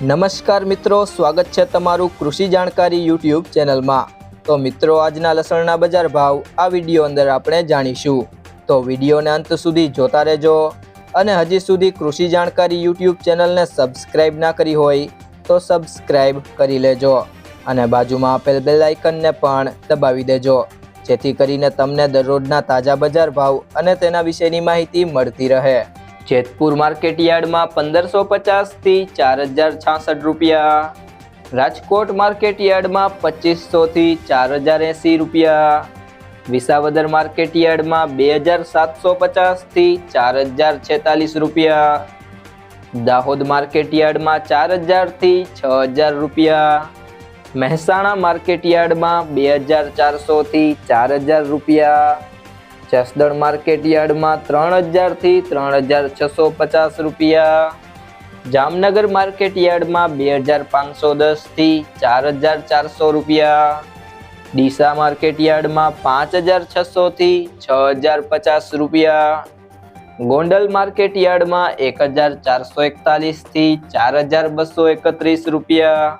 નમસ્કાર મિત્રો, સ્વાગત છે તમારું કૃષિ જાણકારી યુટ્યુબ ચેનલમાં। તો મિત્રો, આજના લસણના બજાર ભાવ આ વિડીયો અંદર આપણે જાણીશું, તો વિડીયોને અંત સુધી જોતા રહેજો। અને હજી સુધી કૃષિ જાણકારી યુટ્યુબ ચેનલને સબસ્ક્રાઇબ ના કરી હોય તો સબસ્ક્રાઇબ કરી લેજો અને બાજુમાં આપેલ બેલ આઇકનને પણ દબાવી દેજો, જેથી કરીને તમને દરરોજના તાજા બજાર ભાવ અને તેના વિશેની માહિતી મળતી રહે। જેતપુર માર્કેટ યાર્ડમાં 1550 થી 4066 રૂપિયા, રાજકોટ માર્કેટ યાર્ડમાં 2500 થી 4080 રૂપિયા, વિસાવદર માર્કેટ યાર્ડમાં 2750 થી 4046 રૂપિયા, દાહોદ માર્કેટ યાર્ડમાં 4000 થી 6000 રૂપિયા, મહેસાણા માર્કેટ યાર્ડમાં 2400 થી 4000 રૂપિયા, જસદણ માર્કેટ યાર્ડમાં 3000 થી 3650 રૂપિયા, જામનગર માર્કેટ યાર્ડમાં 2510 થી 4400 રૂપિયા, ડીસા માર્કેટ યાર્ડમાં 5600 થી 6050 રૂપિયા, ગોંડલ માર્કેટ યાર્ડમાં 1441 થી 4231 રૂપિયા।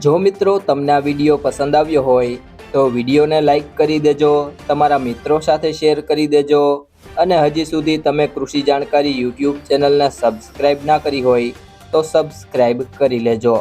જો મિત્રો, તમને આ વિડીયો પસંદ આવ્યો હોય તો વિડીયોને લાઈક કરી દેજો, તમારા મિત્રો સાથે શેર કરી દેજો અને હજી સુધી તમે કૃષિ જાણકારી યુટ્યુબ ચેનલને સબસ્ક્રાઇબ ના કરી હોય તો સબસ્ક્રાઇબ કરી લેજો।